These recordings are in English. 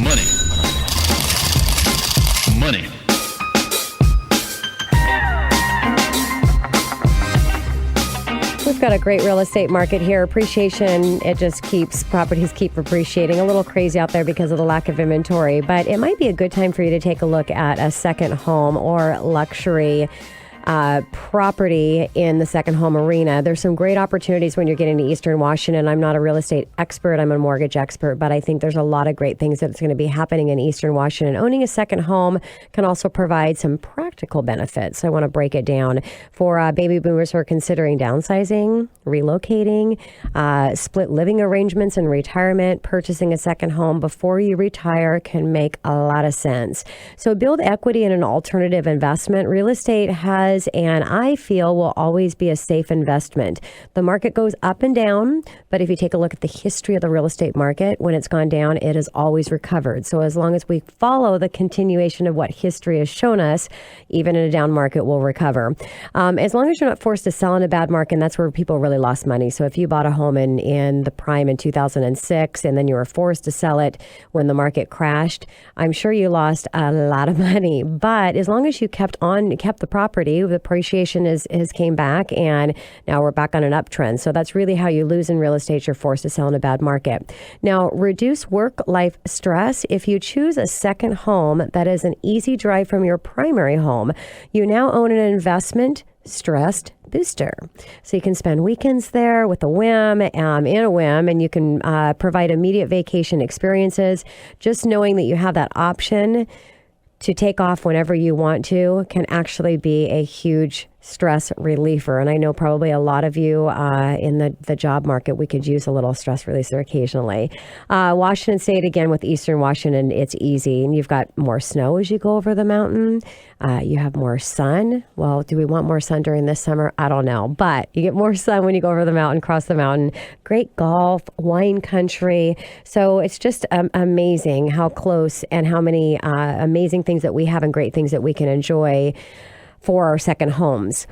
Money. Money. We've got a great real estate market here. Appreciation, properties keep appreciating. A little crazy out there because of the lack of inventory, but it might be a good time for you to take a look at a second home or luxury property in the second home arena. There's some great opportunities when you're getting to Eastern Washington. I'm not a real estate expert. I'm a mortgage expert, but I think there's a lot of great things that's going to be happening in Eastern Washington. Owning a second home can also provide some practical benefits. I want to break it down for baby boomers who are considering downsizing, relocating, split living arrangements in retirement. Purchasing a second home before you retire can make a lot of sense. So build equity in an alternative investment. Real estate has, and I feel will always be, a safe investment. The market goes up and down, but if you take a look at the history of the real estate market, when it's gone down, it has always recovered. So as long as we follow the continuation of what history has shown us, even in a down market, we'll recover. As long as you're not forced to sell in a bad market, and that's where people really lost money. So if you bought a home in the prime in 2006 and then you were forced to sell it when the market crashed, I'm sure you lost a lot of money. But as long as you kept the property, the appreciation has came back, and now we're back on an uptrend. So that's really how you lose in real estate. You're forced to sell in a bad market. Now, reduce work-life stress. If you choose a second home that is an easy drive from your primary home, you now own an investment stressed booster. So you can spend weekends there with a whim, and you can provide immediate vacation experiences. Just knowing that you have that option to take off whenever you want to can actually be a huge stress reliever. And I know probably a lot of you in the job market, we could use a little stress releaser occasionally. Washington State, again, with Eastern Washington, it's easy. And you've got more snow as you go over the mountain. You have more sun. Well, do we want more sun during this summer? I don't know. But you get more sun when you go over the mountain, cross the mountain. Great golf, wine country. So it's just amazing how close and how many amazing things that we have and great things that we can enjoy for our second homes.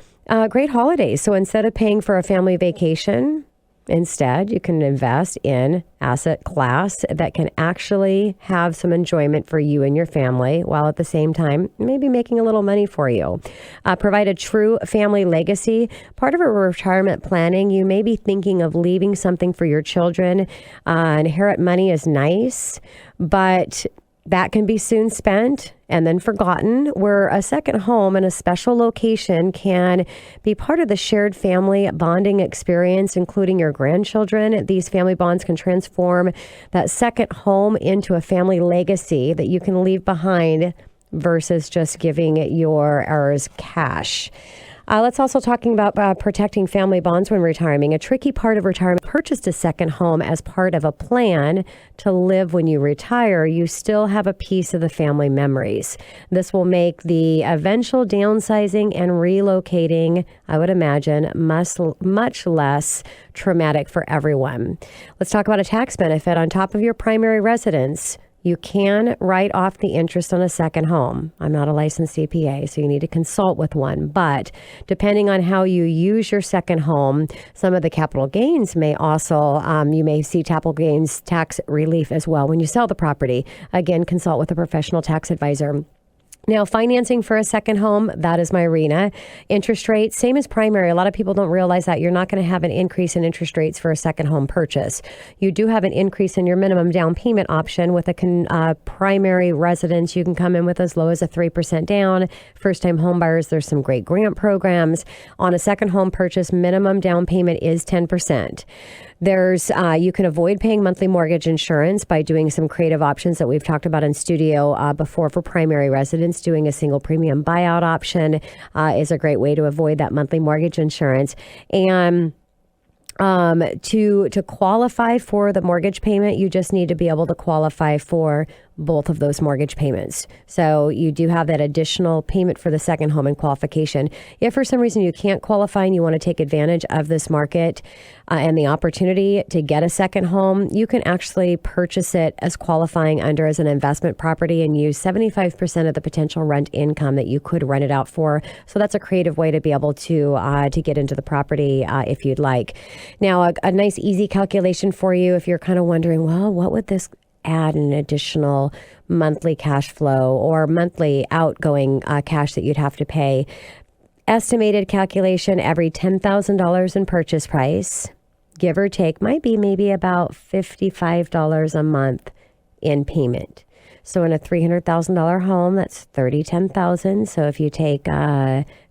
Great holidays. So instead of paying for a family vacation, instead you can invest in asset class that can actually have some enjoyment for you and your family, while at the same time maybe making a little money for you. Provide a true family legacy. Part of a retirement planning, you may be thinking of leaving something for your children. Inherit money is nice, but that can be soon spent and then forgotten, where a second home in a special location can be part of the shared family bonding experience, including your grandchildren. These family bonds can transform that second home into a family legacy that you can leave behind versus just giving your heirs cash. Let's also talking about protecting family bonds when retiring. A tricky part of retirement: purchased a second home as part of a plan to live when you retire, you still have a piece of the family memories. This will make the eventual downsizing and relocating, I would imagine, much less traumatic for everyone. Let's talk about a tax benefit on top of your primary residence. You can write off the interest on a second home. I'm not a licensed CPA, so you need to consult with one. But depending on how you use your second home, some of the capital gains may also, you may see capital gains tax relief as well when you sell the property. Again, consult with a professional tax advisor. Now, financing for a second home, that is my arena. Interest rates, same as primary. A lot of people don't realize that you're not going to have an increase in interest rates for a second home purchase. You do have an increase in your minimum down payment option. With a primary residence, you can come in with as low as a 3% down. First-time home buyers, there's some great grant programs. On a second home purchase, minimum down payment is 10%. There's you can avoid paying monthly mortgage insurance by doing some creative options that we've talked about in studio before for primary residents. Doing a single premium buyout option is a great way to avoid that monthly mortgage insurance. And to qualify for the mortgage payment, you just need to be able to qualify for both of those mortgage payments. So you do have that additional payment for the second home and qualification. If for some reason you can't qualify and you want to take advantage of this market and the opportunity to get a second home, you can actually purchase it as qualifying under as an investment property and use 75% of the potential rent income that you could rent it out for. So that's a creative way to be able to get into the property if you'd like. Now, a nice easy calculation for you if you're kind of wondering, well, what would this add an additional monthly cash flow or monthly outgoing cash that you'd have to pay. Estimated calculation, every $10,000 in purchase price, give or take, might be maybe about $55 a month in payment. So in a $300,000 home, that's $10,000. So if you take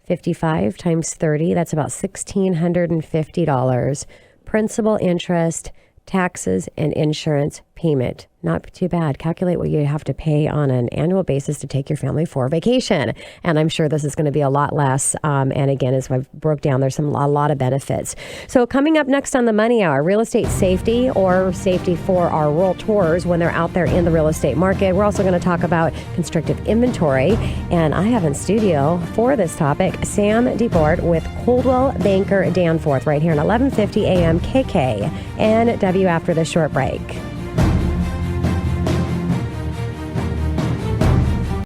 55 times 30, that's about $1,650. Principal, interest, taxes, and insurance payment. Not too bad. Calculate what you have to pay on an annual basis to take your family for vacation. And I'm sure this is going to be a lot less. And again, as I've broke down, there's a lot of benefits. So coming up next on the Money Hour, real estate safety or safety for our realtors when they're out there in the real estate market. We're also going to talk about constructive inventory. And I have in studio for this topic, Sam DeBord with Coldwell Banker Danforth right here at 1150 AM KKNW after the short break.